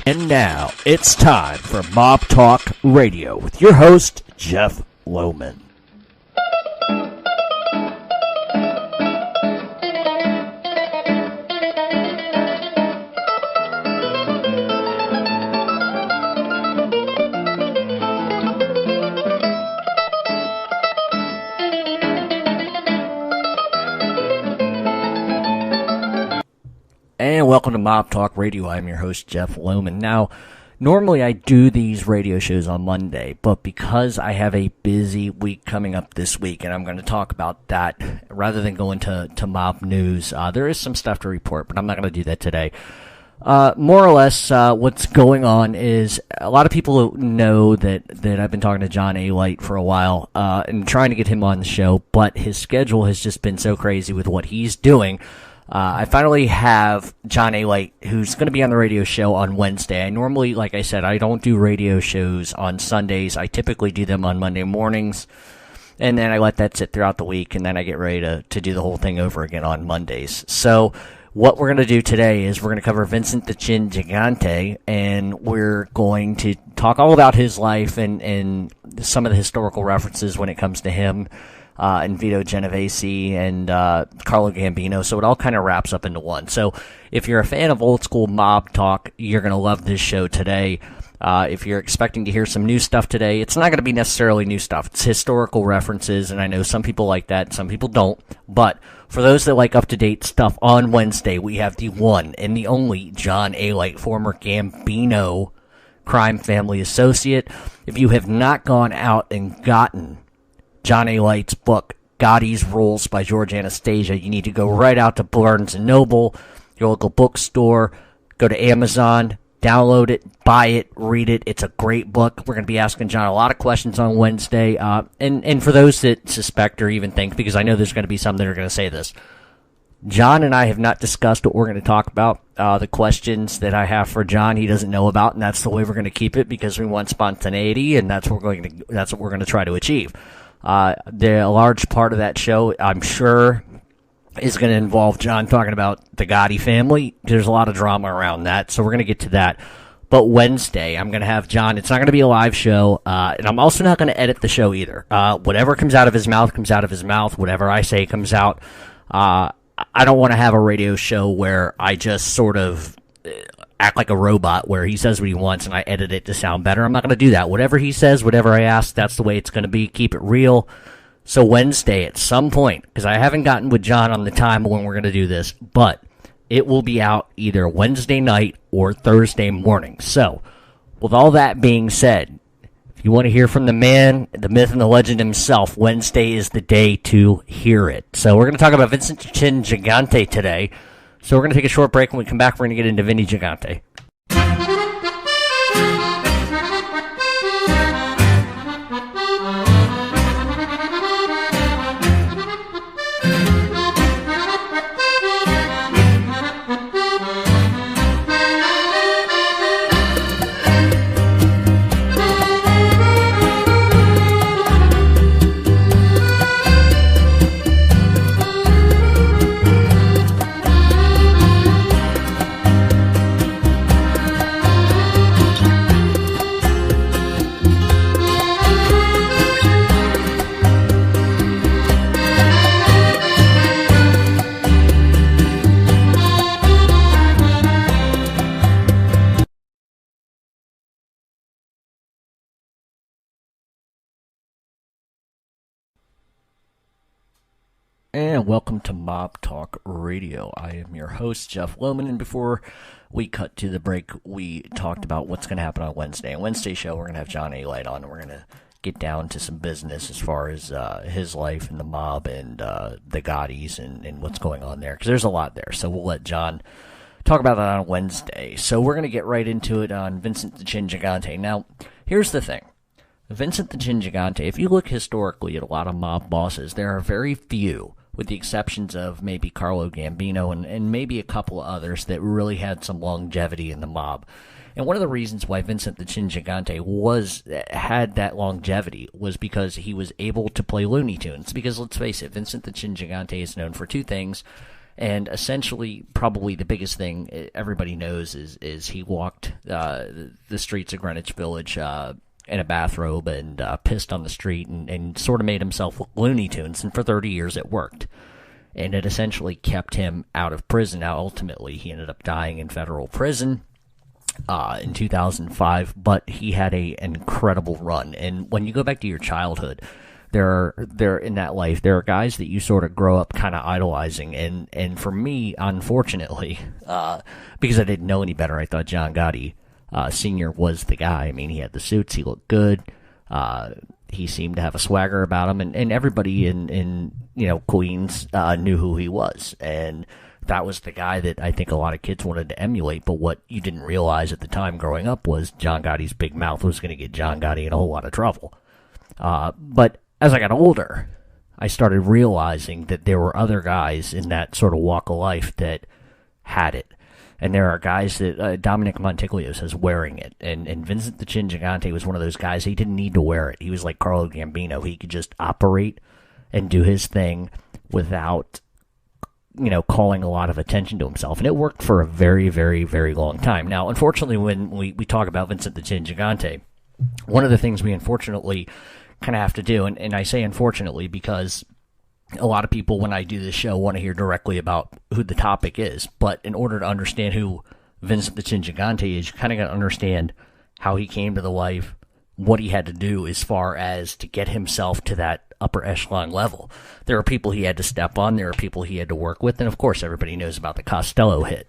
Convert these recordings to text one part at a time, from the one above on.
And now, it's time for Mob Talk Radio with your host, Jeff Lohman. And welcome to Mob Talk Radio. I'm your host, Jeff Lohman. Now, normally I do these radio shows on Monday, but because I have a busy week coming up this week, and I'm going to talk about that rather than go into mob news, there is some stuff to report, but I'm not going to do that today. More or less, what's going on is a lot of people know that I've been talking to John A. Light for a while and trying to get him on the show, but his schedule has just been so crazy with what he's doing. I finally have John A. Light, who's going to be on the radio show on Wednesday. I normally, like I said, I don't do radio shows on Sundays. I typically do them on Monday mornings, and then I let that sit throughout the week, and then I get ready to do the whole thing over again on Mondays. So what we're going to do today is we're going to cover Vincent the Chin Gigante, and we're going to talk all about his life and some of the historical references when it comes to him. And Vito Genovese and Carlo Gambino, so it all kind of wraps up into one. So if you're a fan of old school mob talk, you're going to love this show today. If you're expecting to hear some new stuff today, it's not going to be necessarily new stuff. It's historical references, and I know some people like that, some people don't. But for those that like up-to-date stuff, on Wednesday we have the one and the only John A. Light, former Gambino crime family associate. If you have not gone out and gotten John A. Light's book, Gotti's Rules by George Anastasia, you need to go right out to Barnes & Noble, your local bookstore, go to Amazon, download it, buy it, read it. It's a great book. We're going to be asking John a lot of questions on Wednesday. And for those that suspect or even think, because I know there's going to be some that are going to say this, John and I have not discussed what we're going to talk about. The questions that I have for John, he doesn't know about, and that's the way we're going to keep it because we want spontaneity, and that's what we're going to try to achieve. A large part of that show, I'm sure, is going to involve John talking about the Gotti family. There's a lot of drama around that, so we're going to get to that. But Wednesday, I'm going to have John. It's not going to be a live show, and I'm also not going to edit the show either. Whatever comes out of his mouth comes out of his mouth. Whatever I say comes out. I don't want to have a radio show where I just sort of act like a robot where he says what he wants and I edit it to sound better. I'm not going to do that. Whatever he says, whatever I ask, that's the way it's going to be. Keep it real. So Wednesday at some point, because I haven't gotten with John on the time when we're going to do this, but it will be out either Wednesday night or Thursday morning. So with all that being said, if you want to hear from the man, the myth, and the legend himself, Wednesday is the day to hear it. So we're going to talk about Vincent Chin Gigante today. So we're going to take a short break. When we come back, we're going to get into Vinny Gigante. And welcome to Mob Talk Radio. I am your host, Jeff Lohman, and before we cut to the break, we talked about what's going to happen on Wednesday. On Wednesday's show, we're going to have John A. Light on, and we're going to get down to some business as far as his life and the mob and the Gottis and what's going on there, because there's a lot there. So we'll let John talk about that on Wednesday. So we're going to get right into it on Vincent the Chin Gigante. Now, here's the thing. Vincent the Chin Gigante, if you look historically at a lot of mob bosses, there are very few, with the exceptions of maybe Carlo Gambino and maybe a couple of others, that really had some longevity in the mob. And one of the reasons why Vincent the Chin Gigante had that longevity was because he was able to play Looney Tunes. Because let's face it, Vincent the Chin Gigante is known for two things, And essentially, probably the biggest thing everybody knows is he walked the streets of Greenwich Village in a bathrobe and pissed on the street and sort of made himself look Looney Tunes. And for 30 years, it worked. And it essentially kept him out of prison. Now, ultimately, he ended up dying in federal prison in 2005, but he had an incredible run. And when you go back to your childhood, there in that life, there are guys that you sort of grow up kind of idolizing. And for me, unfortunately, because I didn't know any better, I thought John Gotti Sr. was the guy. I mean, he had the suits, he looked good, he seemed to have a swagger about him, and everybody in Queens knew who he was. And that was the guy that I think a lot of kids wanted to emulate. But what you didn't realize at the time growing up was John Gotti's big mouth was going to get John Gotti in a whole lot of trouble. But as I got older, I started realizing that there were other guys in that sort of walk of life that had it. And there are guys that Dominic Montiglio says wearing it. And Vincent the Chin Gigante was one of those guys. He didn't need to wear it. He was like Carlo Gambino. He could just operate and do his thing without, calling a lot of attention to himself. And it worked for a very, very, very long time. Now, unfortunately, when we talk about Vincent the Chin Gigante, one of the things we unfortunately kind of have to do, and I say unfortunately because a lot of people, when I do this show, want to hear directly about who the topic is. But in order to understand who Vincent the Chin Gigante is, you kind of got to understand how he came to the life, what he had to do as far as to get himself to that upper echelon level. There are people he had to step on. There are people he had to work with. And, of course, everybody knows about the Costello hit.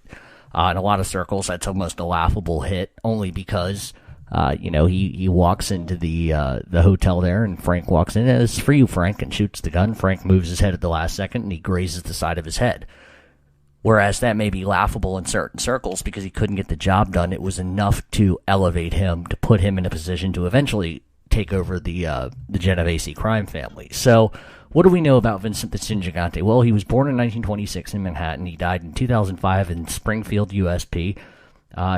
In a lot of circles, that's almost a laughable hit, only because he walks into the hotel there, and Frank walks in, and it's for you, Frank, and shoots the gun. Frank moves his head at the last second, and he grazes the side of his head. Whereas that may be laughable in certain circles because he couldn't get the job done, it was enough to elevate him, to put him in a position to eventually take over the Genovese crime family. So, what do we know about Vincent the Chin Gigante? Well, he was born in 1926 in Manhattan. He died in 2005 in Springfield, USP.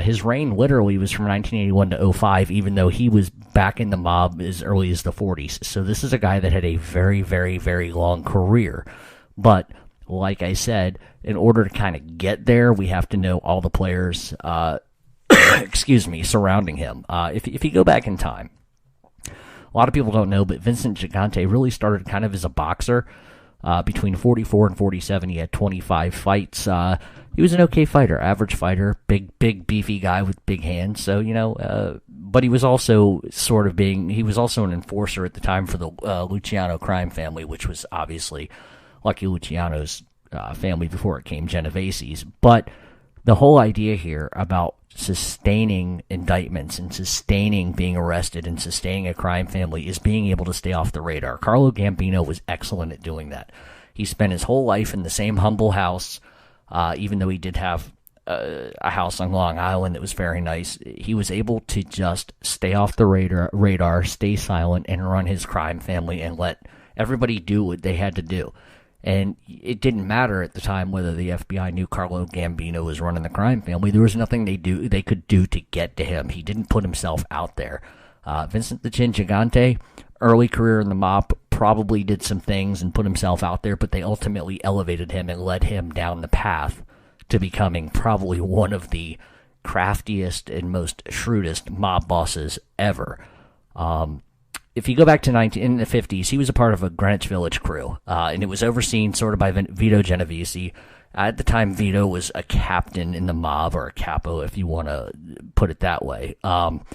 His reign literally was from 1981 to 2005, even though he was back in the mob as early as the 40s. So this is a guy that had a very, very, very long career. But, like I said, in order to kind of get there, we have to know all the players, surrounding him. If you go back in time, a lot of people don't know, but Vincent Gigante really started kind of as a boxer. Between 44 and 47, he had 25 fights. He was an okay fighter, average fighter, big, beefy guy with big hands. So, but he was also he was also an enforcer at the time for the Luciano crime family, which was obviously Lucky Luciano's family before it came Genovese's. But the whole idea here about sustaining indictments and sustaining being arrested and sustaining a crime family is being able to stay off the radar. Carlo Gambino was excellent at doing that. He spent his whole life in the same humble house, even though he did have a house on Long Island that was very nice. He was able to just stay off the radar, stay silent, and run his crime family and let everybody do what they had to do. And it didn't matter at the time whether the FBI knew Carlo Gambino was running the crime family. There was nothing they could do to get to him. He didn't put himself out there. Vincent the Chin Gigante, early career in the mob, probably did some things and put himself out there, but they ultimately elevated him and led him down the path to becoming probably one of the craftiest and most shrewdest mob bosses ever. If you go back to in the 50s, he was a part of a Greenwich Village crew, and it was overseen sort of by Vito Genovese. At the time, Vito was a captain in the mob, or a capo, if you want to put it that way. And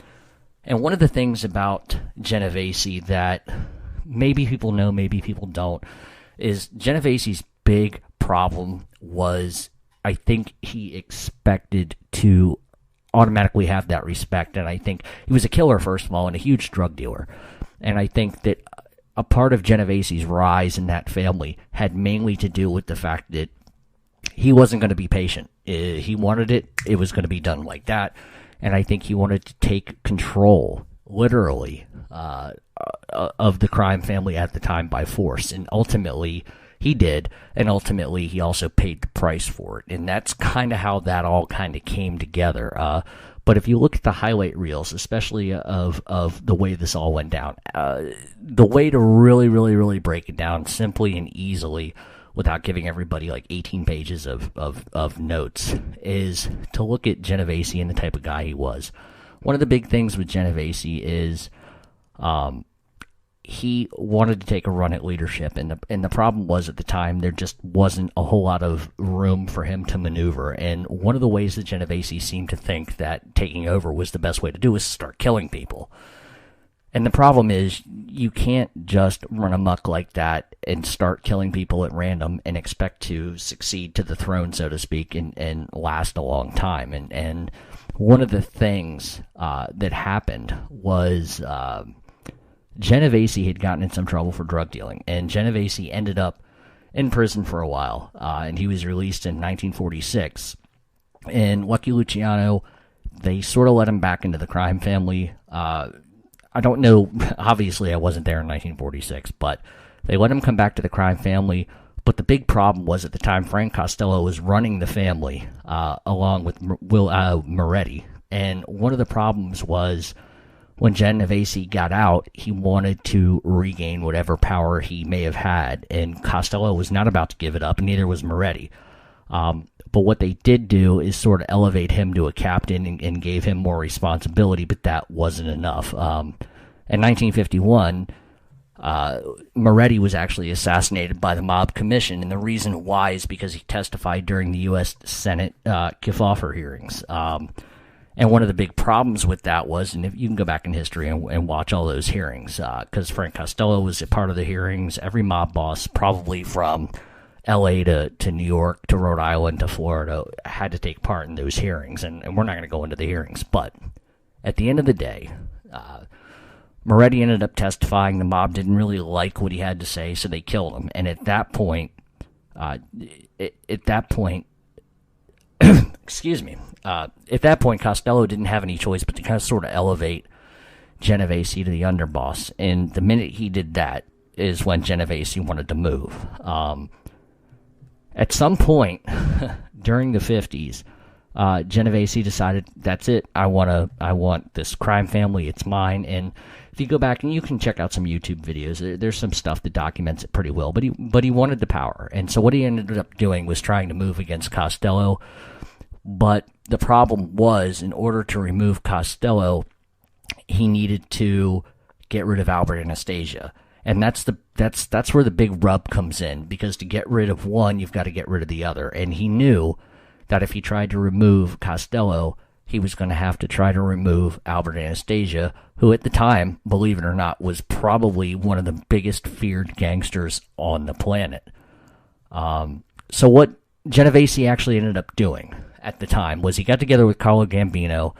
one of the things about Genovese that maybe people know, maybe people don't, is Genovese's big problem was, I think he expected to automatically have that respect, and I think he was a killer, first of all, and a huge drug dealer. And I think that a part of Genovese's rise in that family had mainly to do with the fact that he wasn't going to be patient. He wanted it was going to be done like that. And I think he wanted to take control, literally, of the crime family at the time by force. And ultimately, he did. And ultimately, he also paid the price for it. And that's kind of how that all kind of came together. But if you look at the highlight reels, especially of the way this all went down, the way to really, really, really break it down simply and easily without giving everybody like 18 pages of notes, is to look at Genovese and the type of guy he was. One of the big things with Genovese is he wanted to take a run at leadership, and the problem was at the time there just wasn't a whole lot of room for him to maneuver. And one of the ways that Genovese seemed to think that taking over was the best way to do was start killing people. And the problem is you can't just run amok like that and start killing people at random and expect to succeed to the throne, so to speak, and last a long time. And one of the things that happened was Genovese had gotten in some trouble for drug dealing, and Genovese ended up in prison for a while, and he was released in 1946. And Lucky Luciano, they sort of let him back into the crime family. I don't know, obviously I wasn't there in 1946, but they let him come back to the crime family. But the big problem was at the time Frank Costello was running the family along with Will Moretti. And one of the problems was when Genovese got out, he wanted to regain whatever power he may have had. And Costello was not about to give it up, and neither was Moretti. But what they did do is sort of elevate him to a captain and gave him more responsibility, but that wasn't enough. In 1951, Moretti was actually assassinated by the Mob Commission, and the reason why is because he testified during the U.S. Senate Kefauver hearings. And one of the big problems with that was, and if you can go back in history and watch all those hearings, because Frank Costello was a part of the hearings. Every mob boss, probably from L.A. to New York to Rhode Island to Florida, had to take part in those hearings. And we're not going to go into the hearings. But at the end of the day, Moretti ended up testifying. The mob didn't really like what he had to say, so they killed him. And at that point, excuse me. At that point, Costello didn't have any choice but to kind of sort of elevate Genovese to the underboss. And the minute he did that is when Genovese wanted to move. At some point during the 50s, Genovese decided, that's it. I want this crime family. It's mine. And if you go back and you can check out some YouTube videos, there's some stuff that documents it pretty well. But he wanted the power. And so what he ended up doing was trying to move against Costello. But the problem was, in order to remove Costello, he needed to get rid of Albert Anastasia. And that's where the big rub comes in, because to get rid of one, you've got to get rid of the other. And he knew that if he tried to remove Costello, he was going to have to try to remove Albert Anastasia, who at the time, believe it or not, was probably one of the biggest feared gangsters on the planet. So what Genovese actually ended up doing at the time was he got together with Carlo Gambino,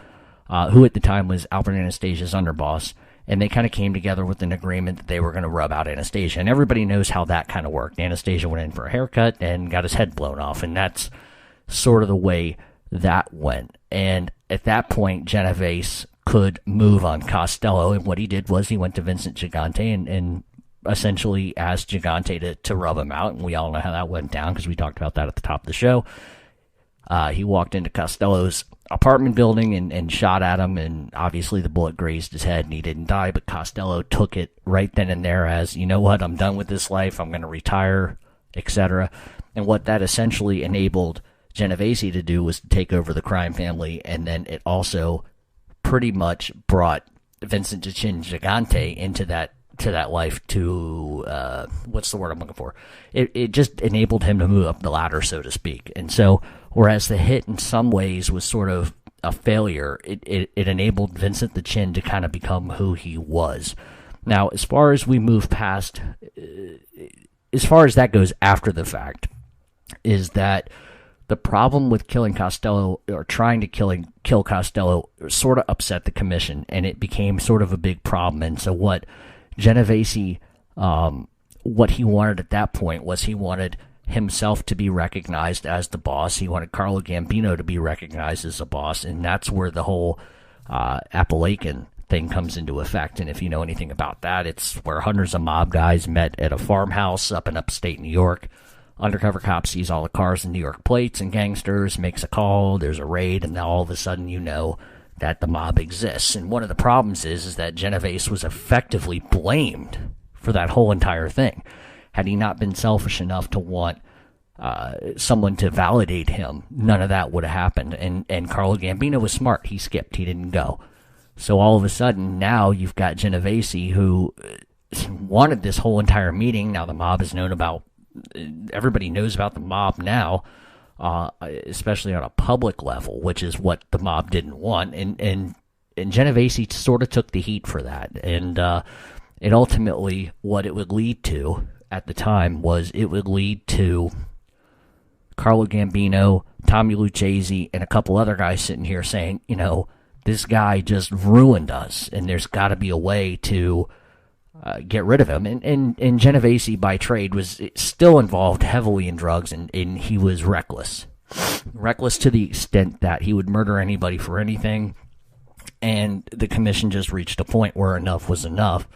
who at the time was Albert Anastasia's underboss, and they kind of came together with an agreement that they were going to rub out Anastasia. And everybody knows how that kind of worked. Anastasia went in for a haircut and got his head blown off, and that's sort of the way that went. And at that point, Genovese could move on Costello, and what he did was he went to Vincent Gigante and essentially asked Gigante to rub him out, and we all know how that went down because we talked about that at the top of the show. He walked into Costello's apartment building and shot at him, and obviously the bullet grazed his head and he didn't die, but Costello took it right then and there as, you know what, I'm done with this life, I'm going to retire, etc. And what that essentially enabled Genovese to do was to take over the crime family, and then it also pretty much brought Vincent Gigante into that life to, what's the word I'm looking for? It just enabled him to move up the ladder, so to speak. And so, whereas the hit in some ways was sort of a failure, it enabled Vincent the Chin to kind of become who he was. Now, as far as we move past, as far as that goes after the fact, is that the problem with killing Costello, or trying to kill Costello, sort of upset the commission, and it became sort of a big problem. And so what Genovese, what he wanted at that point was he wanted himself to be recognized as the boss. He wanted Carlo Gambino to be recognized as a boss, and that's where the whole Appalachian thing comes into effect. And if you know anything about that, it's where hundreds of mob guys met at a farmhouse up in upstate New York. Undercover cop sees all the cars and New York plates and gangsters, makes a call, there's a raid, and now all of a sudden you know that the mob exists. And one of the problems is that Genovese was effectively blamed for that whole entire thing. Had he not been selfish enough to want someone to validate him, none of that would have happened. And Carlo Gambino was smart. He skipped. He didn't go. So all of a sudden, now you've got Genovese, who wanted this whole entire meeting. Now the mob is known about, everybody knows about the mob now, especially on a public level, which is what the mob didn't want. And Genovese sort of took the heat for that. And it ultimately, what it would lead to at the time was it would lead to Carlo Gambino, Tommy Lucchese, and a couple other guys sitting here saying, this guy just ruined us, and there's got to be a way to get rid of him. And Genovese, by trade, was still involved heavily in drugs, and he was reckless. Reckless to the extent that he would murder anybody for anything, and the commission just reached a point where enough was enough.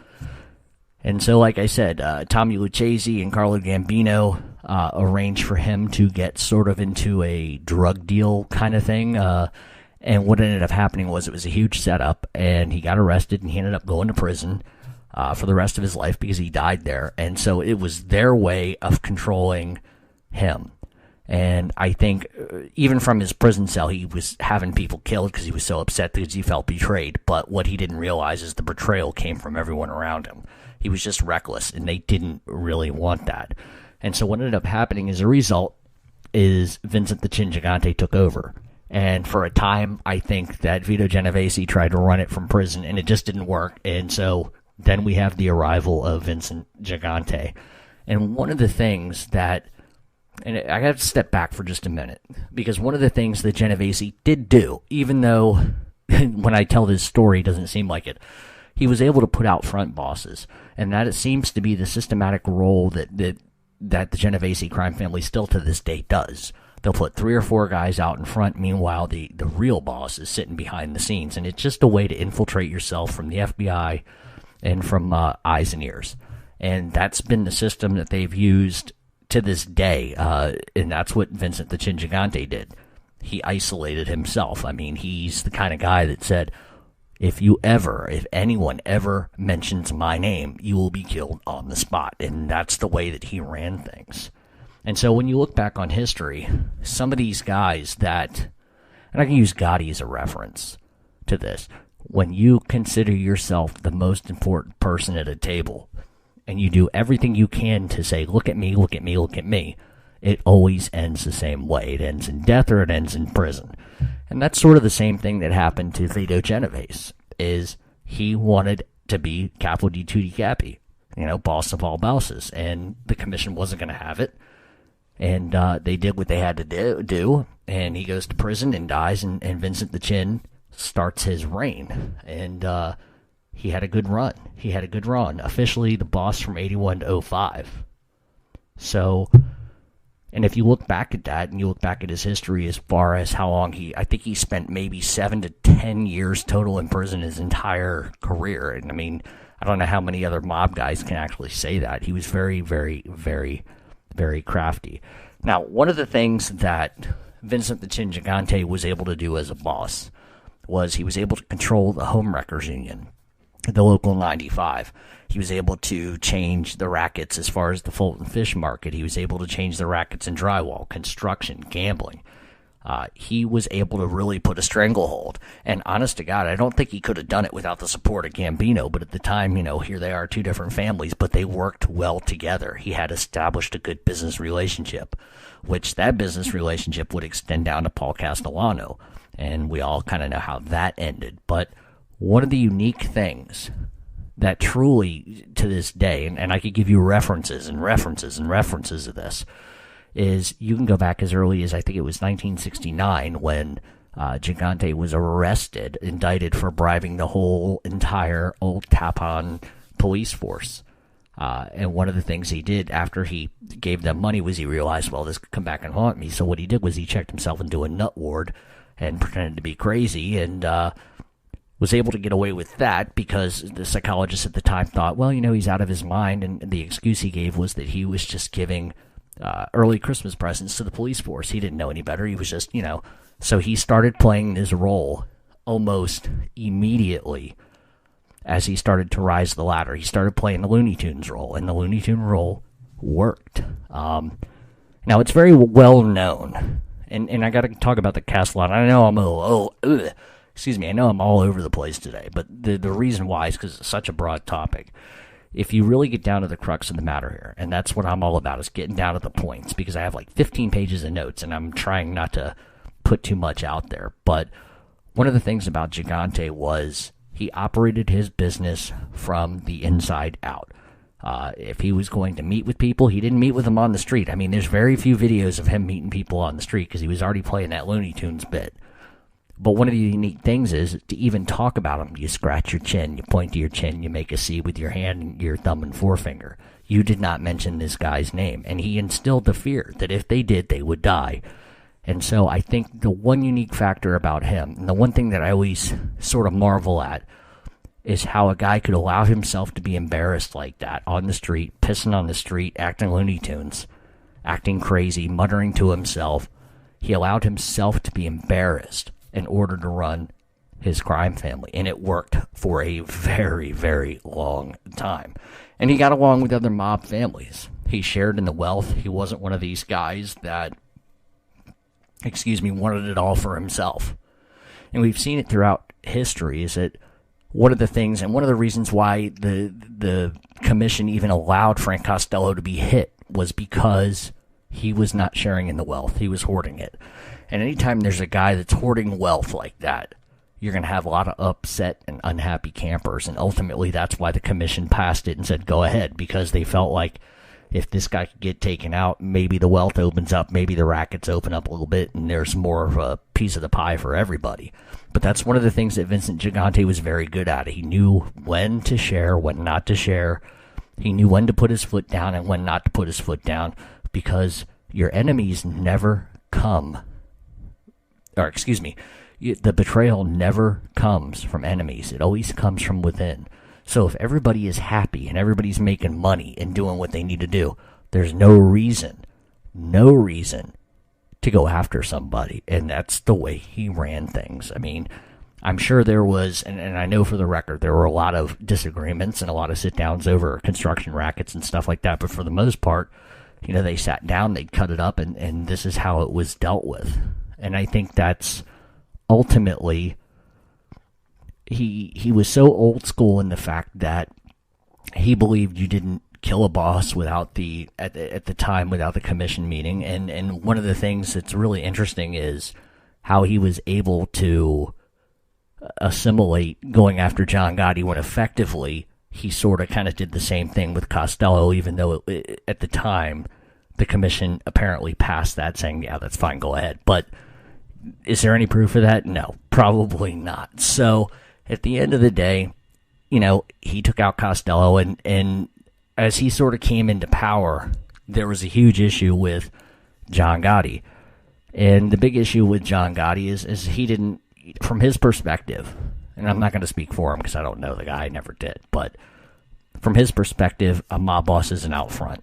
And so, like I said, Tommy Lucchese and Carlo Gambino arranged for him to get sort of into a drug deal kind of thing. And what ended up happening was it was a huge setup, and he got arrested, and he ended up going to prison for the rest of his life because he died there. And so it was their way of controlling him. And I think even from his prison cell, he was having people killed because he was so upset because he felt betrayed. But what he didn't realize is the betrayal came from everyone around him. He was just reckless, and they didn't really want that. And so what ended up happening as a result is Vincent the Chin Gigante took over. And for a time, I think that Vito Genovese tried to run it from prison, and it just didn't work. And so then we have the arrival of Vincent Gigante. And one of the things that, and I have to step back for just a minute, because one of the things that Genovese did do, even though when I tell this story, it doesn't seem like it, he was able to put out front bosses. And that it seems to be the systematic role that the Genovese crime family still to this day does. They'll put 3 or 4 guys out in front. Meanwhile, the real boss is sitting behind the scenes. And it's just a way to infiltrate yourself from the FBI and from eyes and ears. And that's been the system that they've used to this day. And that's what Vincent the Chin Gigante did. He isolated himself. I mean, he's the kind of guy that said, if anyone ever mentions my name, you will be killed on the spot. And that's the way that he ran things. And so when you look back on history, some of these guys that, and I can use Gotti as a reference to this, when you consider yourself the most important person at a table, and you do everything you can to say, look at me, look at me, look at me, it always ends the same way. It ends in death or it ends in prison. And that's sort of the same thing that happened to Vito Genovese, is he wanted to be Capo di Tutti Capi, boss of all bosses, and the commission wasn't going to have it. And they did what they had to do, and he goes to prison and dies, and Vincent the Chin starts his reign. And he had a good run. Officially the boss from 81 to 05. So, and if you look back at that, and you look back at his history as far as how long I think he spent maybe 7 to 10 years total in prison his entire career. And I mean, I don't know how many other mob guys can actually say that. He was very, very, very, very crafty. Now, one of the things that Vincent the Chin Gigante was able to do as a boss was he was able to control the home wreckers union, the local 95. He was able to change the rackets as far as the Fulton Fish Market. He was able to change the rackets in drywall, construction, gambling. He was able to really put a stranglehold. And honest to God, I don't think he could have done it without the support of Gambino. But at the time, here they are, 2 different families, but they worked well together. He had established a good business relationship, which that business relationship would extend down to Paul Castellano. And we all kind of know how that ended. But one of the unique things that truly, to this day, and I could give you references and references and references of this, is you can go back as early as I think it was 1969 when Gigante was arrested, indicted for bribing the whole entire Old Tappan police force. And one of the things he did after he gave them money was he realized, well, this could come back and haunt me. So what he did was he checked himself into a nut ward and pretended to be crazy, and was able to get away with that because the psychologist at the time thought, well, he's out of his mind, and the excuse he gave was that he was just giving early Christmas presents to the police force. He didn't know any better. He was just, so he started playing his role almost immediately as he started to rise the ladder. He started playing the Looney Tunes role, and the Looney Tune role worked. Now, it's very well known, and I got to talk about the Castellano. I know I know I'm all over the place today, but the reason why is because it's such a broad topic. If you really get down to the crux of the matter here, and that's what I'm all about, is getting down to the points, because I have like 15 pages of notes, and I'm trying not to put too much out there. But one of the things about Gigante was he operated his business from the inside out. If he was going to meet with people, he didn't meet with them on the street. I mean, there's very few videos of him meeting people on the street because he was already playing that Looney Tunes bit. But one of the unique things is to even talk about him, you scratch your chin, you point to your chin, you make a C with your hand and your thumb and forefinger. You did not mention this guy's name, and he instilled the fear that if they did, they would die. And so I think the one unique factor about him, and the one thing that I always sort of marvel at, is how a guy could allow himself to be embarrassed like that on the street, pissing on the street, acting Looney Tunes, acting crazy, muttering to himself. He allowed himself to be embarrassed in order to run his crime family, and it worked for a very, very long time. And he got along with other mob families. He shared in the wealth. He wasn't one of these guys that, wanted it all for himself. And we've seen it throughout history, is that one of the things, and one of the reasons why the commission even allowed Frank Costello to be hit was because he was not sharing in the wealth. He was hoarding it. And anytime there's a guy that's hoarding wealth like that, you're going to have a lot of upset and unhappy campers. And ultimately, that's why the commission passed it and said, go ahead, because they felt like if this guy could get taken out, maybe the wealth opens up, maybe the rackets open up a little bit, and there's more of a piece of the pie for everybody. But that's one of the things that Vincent Gigante was very good at. He knew when to share, when not to share. He knew when to put his foot down and when not to put his foot down, because your enemies never come. The betrayal never comes from enemies. It always comes from within. So if everybody is happy and everybody's making money and doing what they need to do, there's no reason to go after somebody. And that's the way he ran things. I mean, I'm sure there was, and I know for the record, there were a lot of disagreements and a lot of sit-downs over construction rackets and stuff like that. But for the most part, they sat down, they cut it up, and this is how it was dealt with. And I think that's ultimately, he was so old school in the fact that he believed you didn't kill a boss without at the time without the commission meeting. And one of the things that's really interesting is how he was able to assimilate going after John Gotti when effectively he sort of kind of did the same thing with Costello, even though at the time the commission apparently passed that saying, yeah, that's fine, go ahead. But is there any proof of that? No, probably not. So at the end of the day, he took out Costello, and as he sort of came into power, there was a huge issue with John Gotti. And the big issue with John Gotti is he didn't, from his perspective, and I'm not going to speak for him because I don't know the guy, I never did, but from his perspective, a mob boss isn't out front.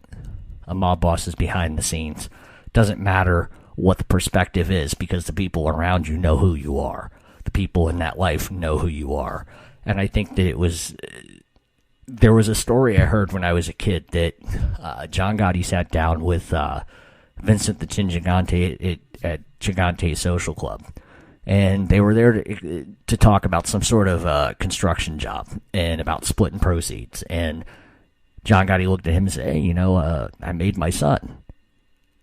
A mob boss is behind the scenes. Doesn't matter what the perspective is, because the people around you know who you are. The people in that life know who you are. And I think that there was a story I heard when I was a kid that John Gotti sat down with Vincent the Chin Gigante at Gigante Social Club. And they were there to talk about some sort of construction job and about splitting proceeds. And John Gotti looked at him and said, hey, I made my son.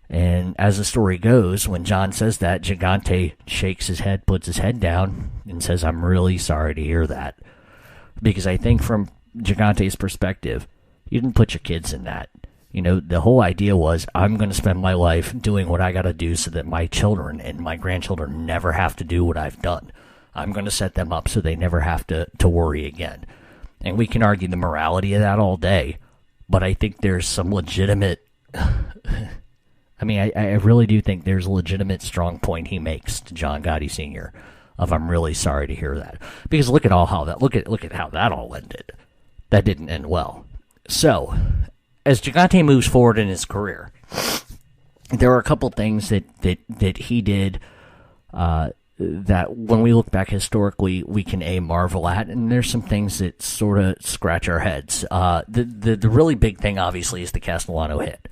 And as the story goes, when John says that, Gigante shakes his head, puts his head down, and says, I'm really sorry to hear that. Because I think from Gigante's perspective, you didn't put your kids in that. The whole idea was, I'm going to spend my life doing what I got to do so that my children and my grandchildren never have to do what I've done. I'm going to set them up so they never have to worry again. And we can argue the morality of that all day, but I think there's some legitimate... I really do think there's a legitimate strong point he makes to John Gotti Sr. of I'm really sorry to hear that. Because look at how that all ended. That didn't end well. So, as Gigante moves forward in his career, there are a couple things that he did that when we look back historically, we can marvel at, and there's some things that sort of scratch our heads. The really big thing, obviously, is the Castellano hit.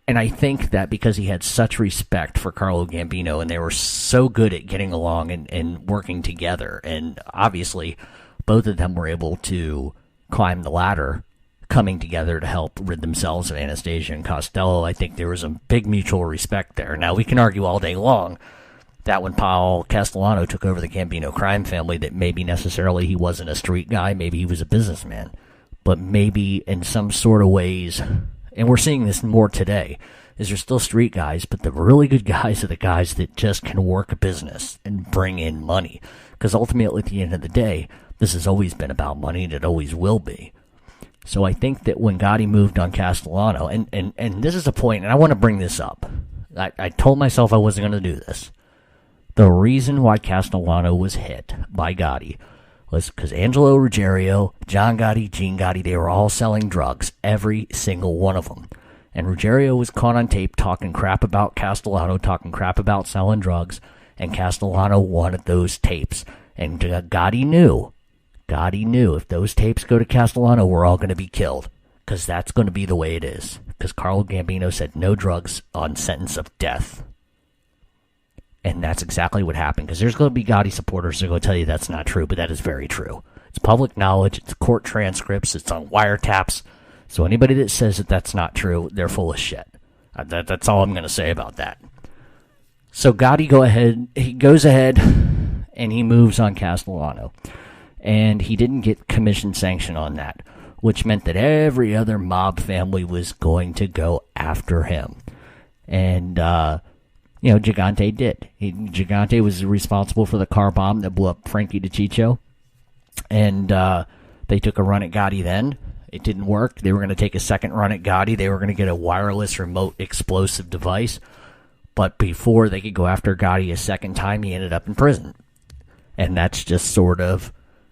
And I think that because he had such respect for Carlo Gambino and they were so good at getting along and working together, and obviously both of them were able to climb the ladder, coming together to help rid themselves of Anastasia and Costello, I think there was a big mutual respect there. Now, we can argue all day long that when Paul Castellano took over the Gambino crime family, that maybe necessarily he wasn't a street guy, maybe he was a businessman. But maybe in some sort of ways, and we're seeing this more today, is there's still street guys, but the really good guys are the guys that just can work a business and bring in money. Because ultimately, at the end of the day, this has always been about money, and it always will be. So I think that when Gotti moved on Castellano, and this is a point, and I want to bring this up. I told myself I wasn't going to do this. The reason why Castellano was hit by Gotti was because Angelo Ruggiero, John Gotti, Gene Gotti, they were all selling drugs, every single one of them. And Ruggiero was caught on tape talking crap about Castellano, talking crap about selling drugs, and Castellano wanted those tapes. And Gotti knew if those tapes go to Castellano, we're all going to be killed, because that's going to be the way it is. Because Carlo Gambino said no drugs on sentence of death. And that's exactly what happened, because there's going to be Gotti supporters that are going to tell you that's not true, but that is very true. It's public knowledge, it's court transcripts, it's on wiretaps. So anybody that says that that's not true, they're full of shit. That's all I'm going to say about that. So Gotti goes ahead, and he moves on Castellano. And he didn't get commission sanction on that, which meant that every other mob family was going to go after him. And, Gigante did. Gigante was responsible for the car bomb that blew up Frankie DiCiccio. And they took a run at Gotti then. It didn't work. They were going to take a second run at Gotti. They were going to get a wireless remote explosive device. But before they could go after Gotti a second time, he ended up in prison. And that's just sort of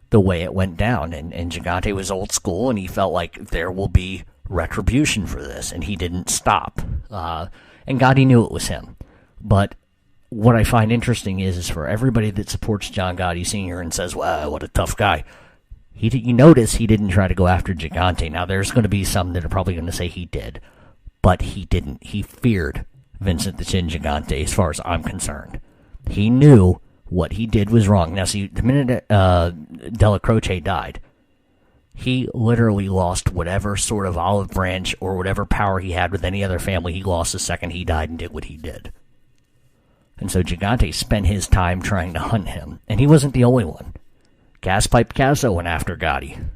the way it went down. And Gigante was old school, and he felt like there will be retribution for this, and he didn't stop. And Gotti knew it was him. But what I find interesting is for everybody that supports John Gotti Sr. and says, wow, what a tough guy, you notice he didn't try to go after Gigante. Now, there's going to be some that are probably going to say he did, but he didn't. He feared Vincent the Chin Gigante, as far as I'm concerned. He knew what he did was wrong. Now, see, the minute Della Croce died, he literally lost whatever sort of olive branch or whatever power he had with any other family. He lost the second he died and did what he did. And so Gigante spent his time trying to hunt him. And he wasn't the only one. Gaspipe Casso went after Gotti.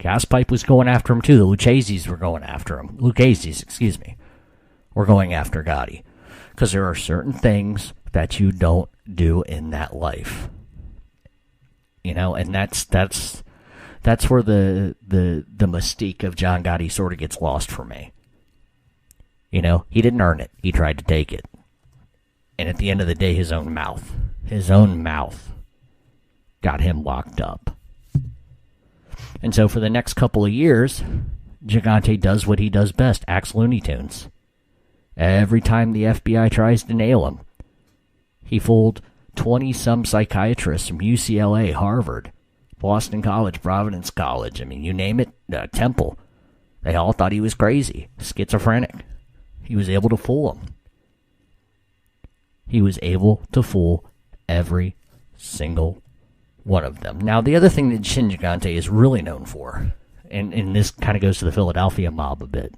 Gaspipe was going after him too. The Lucchese's were going after him. Lucchese's, were going after Gotti. Because there are certain things that you don't do in that life. And that's where the mystique of John Gotti sort of gets lost for me. He didn't earn it. He tried to take it. And at the end of the day, his own mouth got him locked up. And so for the next couple of years, Gigante does what he does best, acts Looney Tunes. Every time the FBI tries to nail him, he fooled 20-some psychiatrists from UCLA, Harvard, Boston College, Providence College, you name it, Temple. They all thought he was crazy, schizophrenic. He was able to fool them. He was able to fool every single one of them. Now, the other thing that Chin Gigante is really known for, and this kind of goes to the Philadelphia mob a bit,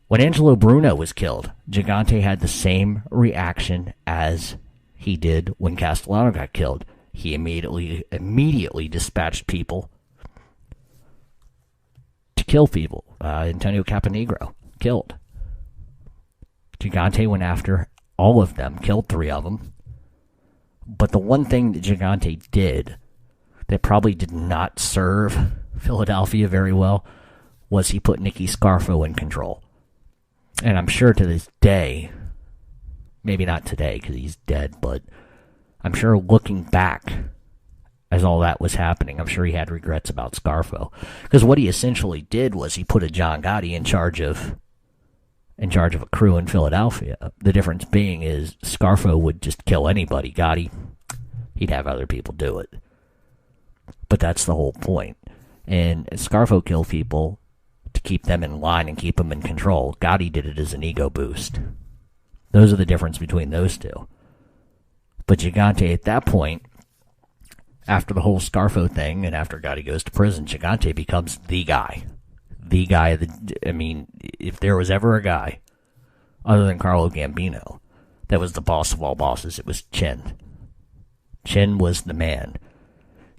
when Angelo Bruno was killed, Gigante had the same reaction as he did when Castellano got killed. He immediately dispatched people to kill people. Antonio Caponegro, killed. Gigante went after all of them, killed 3 of them. But the one thing that Gigante did that probably did not serve Philadelphia very well was he put Nicky Scarfo in control. And I'm sure to this day, maybe not today because he's dead, but I'm sure looking back as all that was happening, I'm sure he had regrets about Scarfo. Because what he essentially did was he put a John Gotti in charge of a crew in Philadelphia. The difference being is Scarfo would just kill anybody. Gotti, he'd have other people do it. But that's the whole point. And Scarfo killed people to keep them in line and keep them in control. Gotti did it as an ego boost. Those are the difference between those two. But Gigante at that point, after the whole Scarfo thing and after Gotti goes to prison, Gigante becomes the guy. The guy if there was ever a guy other than Carlo Gambino that was the boss of all bosses, it was Chin. Chin was the man.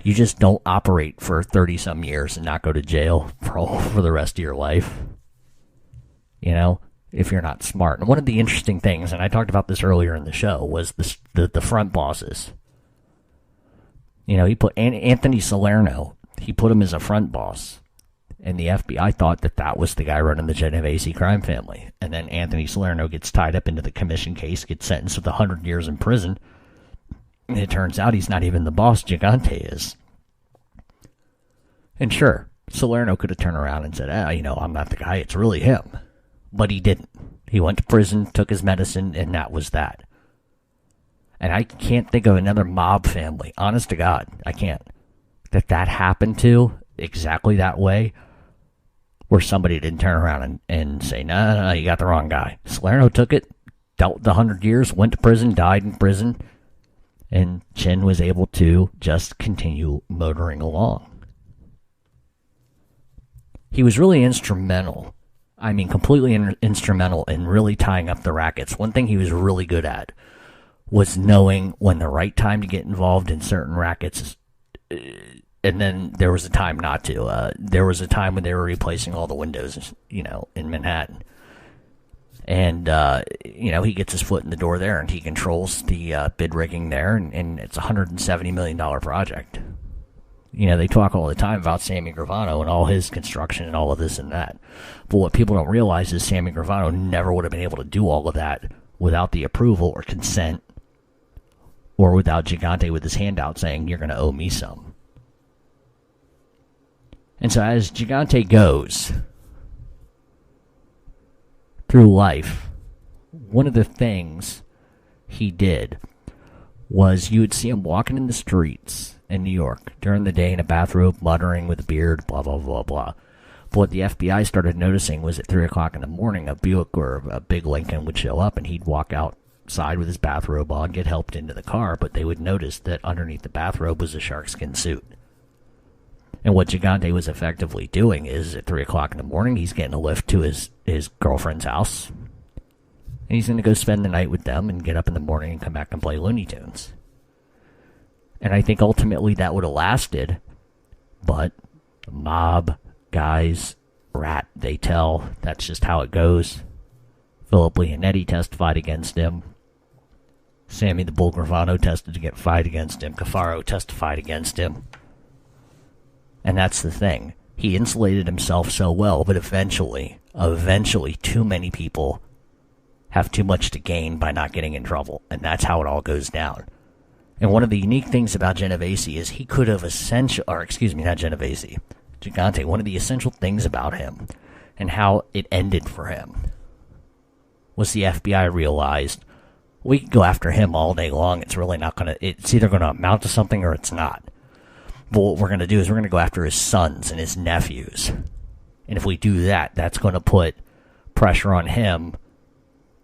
You just don't operate for 30-some years and not go to jail for the rest of your life. You know, if you're not smart. And one of the interesting things, and I talked about this earlier in the show, was the front bosses. You know, he put Anthony Salerno, he put him as a front boss. And the FBI thought that was the guy running the Genovese crime family. And then Anthony Salerno gets tied up into the commission case, gets sentenced with 100 years in prison. And it turns out he's not even the boss, Gigante is. And sure, Salerno could have turned around and said, I'm not the guy, it's really him. But he didn't. He went to prison, took his medicine, and that was that. And I can't think of another mob family, honest to God, I can't, that happened to exactly that way, where somebody didn't turn around and say, no, you got the wrong guy. Salerno took it, dealt the 100 years, went to prison, died in prison, and Chin was able to just continue motoring along. He was really instrumental. Completely instrumental in really tying up the rackets. One thing he was really good at was knowing when the right time to get involved in certain rackets, and then there was a time not to. There was a time when they were replacing all the windows, in Manhattan. And, he gets his foot in the door there, and he controls the bid rigging there, and it's a $170 million project. They talk all the time about Sammy Gravano and all his construction and all of this and that. But what people don't realize is Sammy Gravano never would have been able to do all of that without the approval or consent or without Gigante with his hand out saying, you're going to owe me some. And so as Gigante goes through life, one of the things he did was you would see him walking in the streets in New York during the day in a bathrobe, muttering with a beard, blah, blah, blah, blah. But what the FBI started noticing was at 3 o'clock in the morning, a Buick or a big Lincoln would show up, and he'd walk outside with his bathrobe on, get helped into the car, but they would notice that underneath the bathrobe was a sharkskin suit. And what Gigante was effectively doing is at 3 o'clock in the morning, he's getting a lift to his girlfriend's house, and he's going to go spend the night with them and get up in the morning and come back and play Looney Tunes. And I think ultimately that would have lasted, but mob guys rat, they tell. That's just how it goes. Philip Leonetti testified against him. Sammy the Bull Gravano testified against him. Cafaro testified against him. And that's the thing. He insulated himself so well, but eventually, too many people have too much to gain by not getting in trouble. And that's how it all goes down. And one of the unique things about Genovese is he could have Gigante, one of the essential things about him and how it ended for him was the FBI realized we can go after him all day long. It's really not going to, it's either going to amount to something or it's not. But what we're going to do is we're going to go after his sons and his nephews. And if we do that, that's going to put pressure on him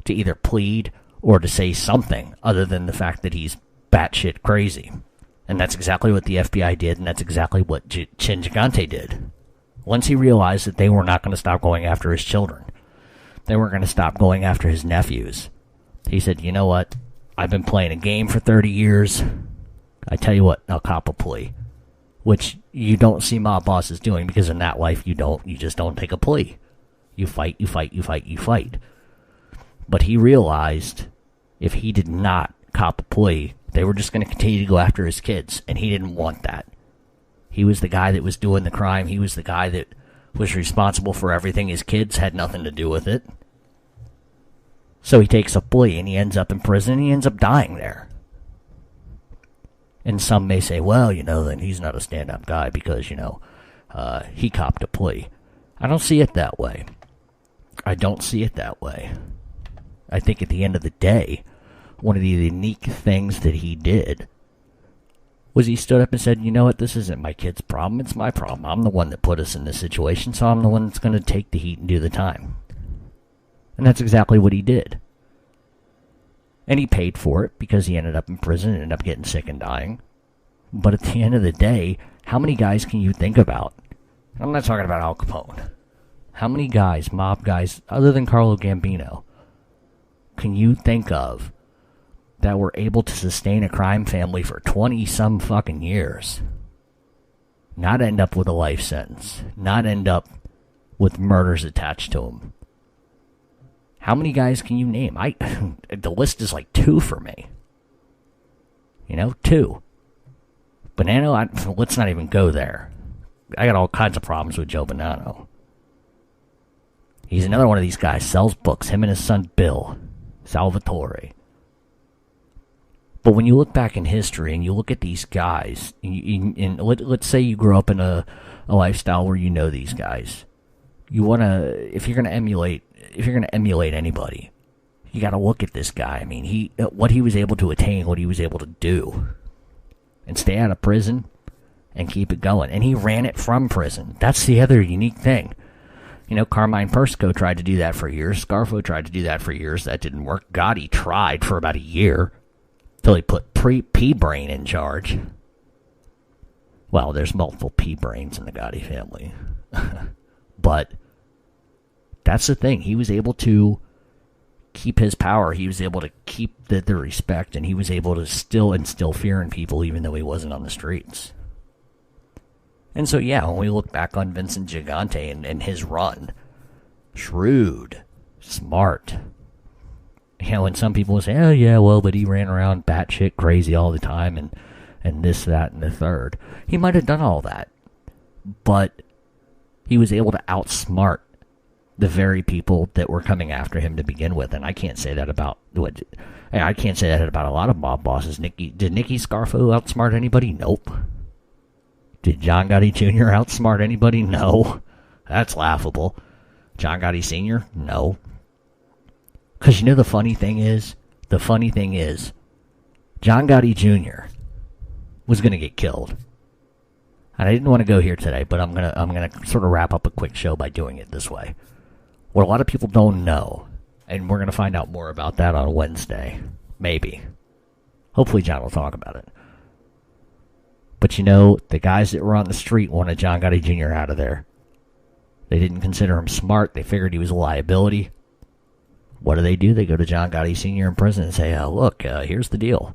to either plead or to say something other than the fact that he's batshit crazy. And that's exactly what the FBI did, and that's exactly what Chin Gigante did. Once he realized that they were not going to stop going after his children, they weren't going to stop going after his nephews, he said, you know what, I've been playing a game for 30 years, I tell you what, I'll cop a plea. Which you don't see mob bosses doing, because in that life you just don't take a plea. You fight. But he realized if he did not cop a plea, they were just going to continue to go after his kids, and he didn't want that. He was the guy that was doing the crime. He was the guy that was responsible for everything. His kids had nothing to do with it. So he takes a plea, and he ends up in prison, and he ends up dying there. And some may say, well, then he's not a stand-up guy because, he copped a plea. I don't see it that way. I think at the end of the day, one of the unique things that he did was he stood up and said, you know what, this isn't my kid's problem, it's my problem. I'm the one that put us in this situation, so I'm the one that's going to take the heat and do the time. And that's exactly what he did. And he paid for it because he ended up in prison and ended up getting sick and dying. But at the end of the day, how many guys can you think about? I'm not talking about Al Capone. How many guys, mob guys, other than Carlo Gambino, can you think of that were able to sustain a crime family for 20-some fucking years? Not end up with a life sentence. Not end up with murders attached to them. How many guys can you name? The list is like 2 for me. 2. Bonanno, let's not even go there. I got all kinds of problems with Joe Bonanno. He's another one of these guys, sells books, him and his son Bill Salvatore. But when you look back in history and you look at these guys, and let's say you grew up in a lifestyle where you know these guys. If you're gonna emulate anybody, you got to look at this guy. I mean, what he was able to attain, what he was able to do, and stay out of prison and keep it going. And he ran it from prison. That's the other unique thing. Carmine Persico tried to do that for years. Scarfo tried to do that for years. That didn't work. Gotti tried for about a year till he put P-Brain in charge. Well, there's multiple P-Brains in the Gotti family. But that's the thing. He was able to keep his power. He was able to keep the respect, and he was able to still instill fear in people even though he wasn't on the streets. And so, yeah, when we look back on Vincent Gigante and his run, shrewd, smart. And some people will say, oh, yeah, well, but he ran around batshit crazy all the time and this, that, and the third. He might have done all that, but he was able to outsmart the very people that were coming after him to begin with. And I can't say that about a lot of mob bosses. Did Nicky Scarfo outsmart anybody? Nope. Did John Gotti Jr. outsmart anybody? No. That's laughable. John Gotti Sr.? No. Because the funny thing is, John Gotti Jr. was going to get killed. And I didn't want to go here today, but I'm gonna sort of wrap up a quick show by doing it this way. What a lot of people don't know, and we're going to find out more about that on Wednesday. Maybe. Hopefully John will talk about it. But the guys that were on the street wanted John Gotti Jr. out of there. They didn't consider him smart. They figured he was a liability. What do? They go to John Gotti Sr. in prison and say, look, here's the deal.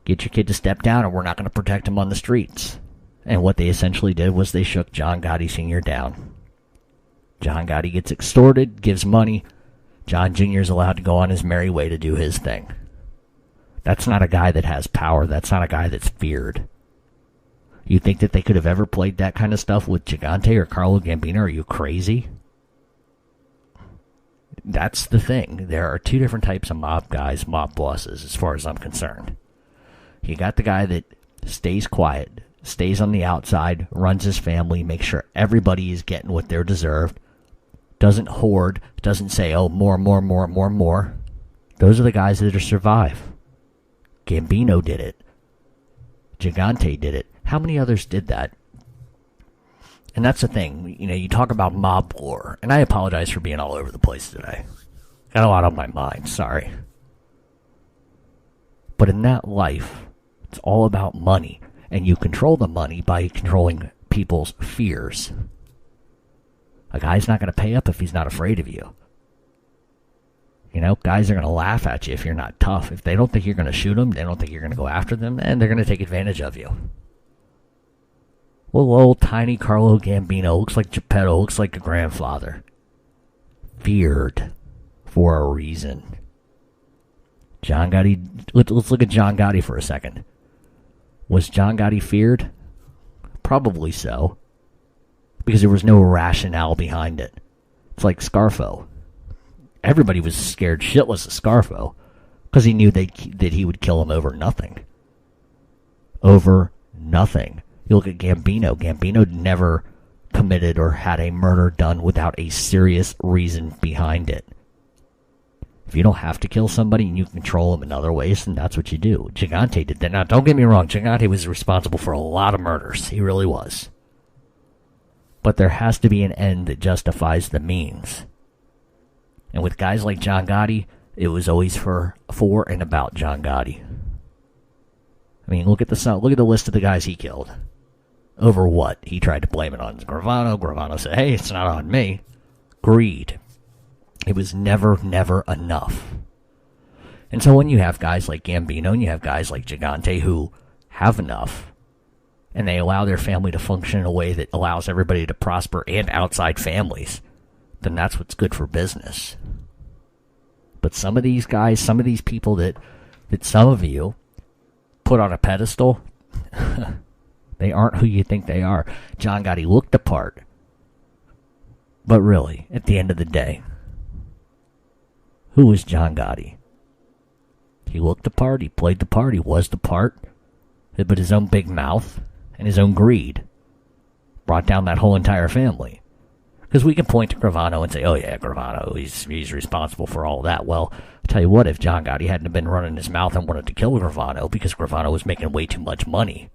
Get your kid to step down or we're not going to protect him on the streets. And what they essentially did was they shook John Gotti Sr. down. John Gotti gets extorted, gives money. John Jr. is allowed to go on his merry way to do his thing. That's not a guy that has power. That's not a guy that's feared. You think that they could have ever played that kind of stuff with Gigante or Carlo Gambino? Are you crazy? That's the thing. There are 2 different types of mob guys, mob bosses, as far as I'm concerned. You got the guy that stays quiet, stays on the outside, runs his family, makes sure everybody is getting what they're deserved, doesn't hoard, doesn't say, oh, more. Those are the guys that survive. Gambino did it. Gigante did it. How many others did that? And that's the thing. You talk about mob lore, and I apologize for being all over the place today. Got a lot on my mind, sorry. But in that life, it's all about money, and you control the money by controlling people's fears. A guy's not going to pay up if he's not afraid of you. Guys are going to laugh at you if you're not tough. If they don't think you're going to shoot them, they don't think you're going to go after them, and they're going to take advantage of you. Well, old tiny Carlo Gambino looks like Geppetto, looks like a grandfather. Feared for a reason. John Gotti, let's look at John Gotti for a second. Was John Gotti feared? Probably so. Because there was no rationale behind it. It's like Scarfo. Everybody was scared shitless of Scarfo because he knew that he would kill him over nothing. Over nothing. You look at Gambino. Gambino never committed or had a murder done without a serious reason behind it. If you don't have to kill somebody and you control them in other ways, then that's what you do. Gigante did that. Now, don't get me wrong. Gigante was responsible for a lot of murders. He really was. But there has to be an end that justifies the means. And with guys like John Gotti, it was always for and about John Gotti. I mean, look at the list of the guys he killed. Over what? He tried to blame it on Gravano. Gravano said, hey, it's not on me. Greed. It was never enough. And so when you have guys like Gambino and you have guys like Gigante who have enough, and they allow their family to function in a way that allows everybody to prosper and outside families, then that's what's good for business. But some of these guys, some of these people that some of you put on a pedestal, they aren't who you think they are. John Gotti looked the part. But really, at the end of the day, who was John Gotti? He looked the part, he played the part, he was the part, but his own big mouth and his own greed brought down that whole entire family. Because we can point to Gravano and say, oh yeah, Gravano, he's responsible for all that. Well, I'll tell you what, if John Gotti hadn't been running his mouth and wanted to kill Gravano because Gravano was making way too much money,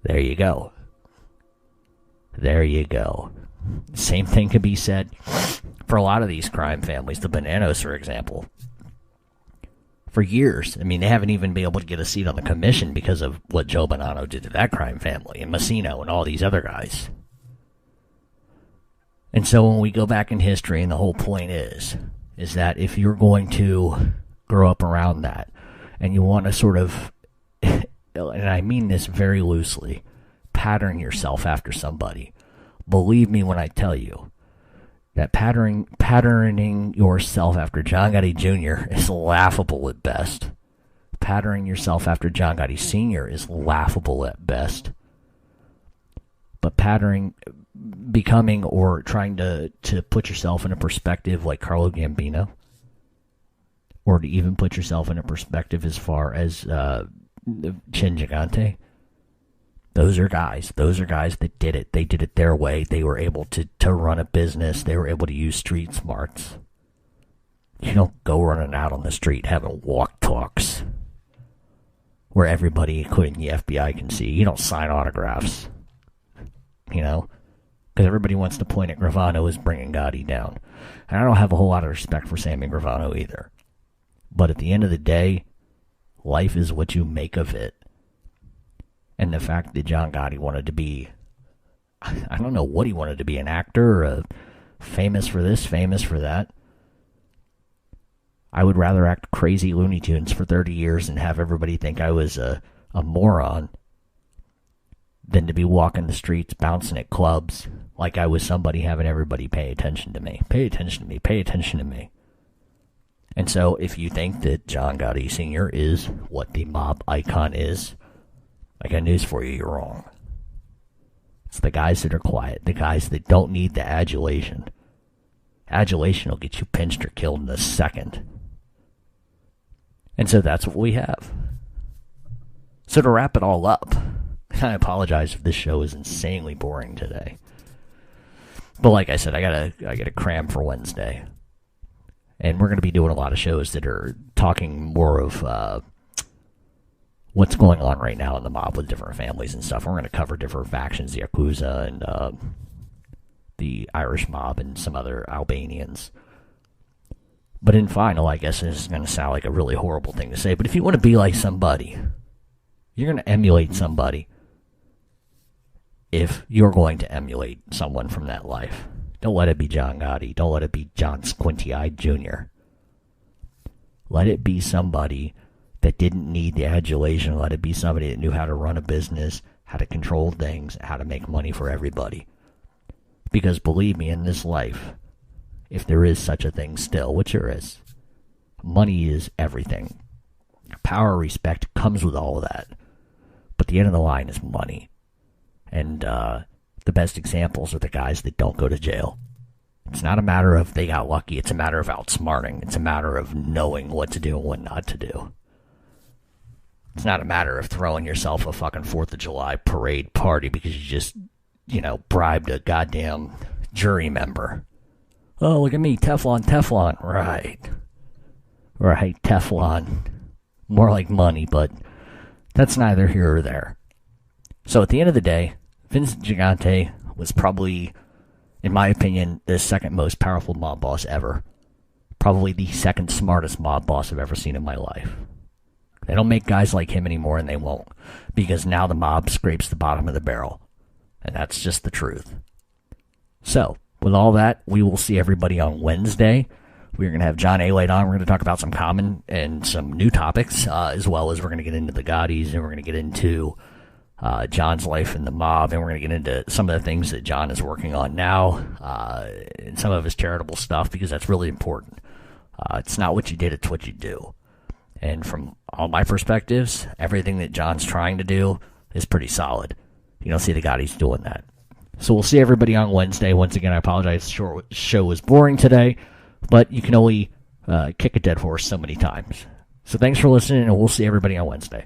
there you go. There you go. Same thing could be said for a lot of these crime families. The Bananos, for example. For years, I mean, they haven't even been able to get a seat on the commission because of what Joe Bonanno did to that crime family, and Massino and all these other guys. And so when we go back in history, and the whole point is that if you're going to grow up around that, and you want to sort of, and I mean this very loosely, pattern yourself after somebody, believe me when I tell you that patterning yourself after John Gotti Jr. is laughable at best. Patterning yourself after John Gotti Sr. is laughable at best. But becoming or trying to put yourself in a perspective like Carlo Gambino, or to even put yourself in a perspective as far as Chin Gigante, those are guys that did it. They did it their way. They were able to run a business. They were able to use street smarts. You don't go running out on the street having walk talks where everybody, including the FBI, can see. You don't sign autographs, because everybody wants to point at Gravano as bringing Gotti down. And I don't have a whole lot of respect for Sammy Gravano either. But at the end of the day, life is what you make of it. And the fact that John Gotti wanted to be, I don't know what he wanted to be, an actor, famous for this, famous for that. I would rather act crazy Looney Tunes for 30 years and have everybody think I was a moron than to be walking the streets, bouncing at clubs like I was somebody, having everybody pay attention to me. Pay attention to me. Pay attention to me. And so if you think that John Gotti Sr. is what the mob icon is, I got news for you, you're wrong. It's the guys that are quiet, the guys that don't need the adulation. Adulation will get you pinched or killed in a second. And so that's what we have. So to wrap it all up, I apologize if this show is insanely boring today. But like I said, I gotta cram for Wednesday. And we're going to be doing a lot of shows that are talking more of what's going on right now in the mob with different families and stuff. We're going to cover different factions, the Yakuza and the Irish mob and some other Albanians. But in final, I guess this is going to sound like a really horrible thing to say, but if you want to be like somebody, you're going to emulate somebody if you're going to emulate someone from that life. Don't let it be John Gotti. Don't let it be John Squinty-Eyed Jr. Let it be somebody that didn't need the adulation. Let it be somebody that knew how to run a business, how to control things, how to make money for everybody. Because believe me, in this life, if there is such a thing still, which there is, money is everything. Power, respect comes with all of that. But the end of the line is money. And the best examples are the guys that don't go to jail. It's not a matter of they got lucky. It's a matter of outsmarting. It's a matter of knowing what to do and what not to do. It's not a matter of throwing yourself a fucking 4th of July parade party because you just, bribed a goddamn jury member. Oh, look at me, Teflon. Right, Teflon. More like money, but that's neither here or there. So at the end of the day, Vincent Gigante was probably, in my opinion, the second most powerful mob boss ever. Probably the second smartest mob boss I've ever seen in my life. They don't make guys like him anymore, and they won't, because now the mob scrapes the bottom of the barrel. And that's just the truth. So, with all that, we will see everybody on Wednesday. We're going to have John Alite on. We're going to talk about some common and some new topics, as well as we're going to get into the Gaudis, and we're going to get into John's life in the mob, and we're going to get into some of the things that John is working on now, and some of his charitable stuff, because that's really important. It's not what you did, it's what you do. And from all my perspectives, everything that John's trying to do is pretty solid. You don't see the Gaudis doing that. So we'll see everybody on Wednesday. Once again, I apologize. The show was boring today, but you can only kick a dead horse so many times. So thanks for listening, and we'll see everybody on Wednesday.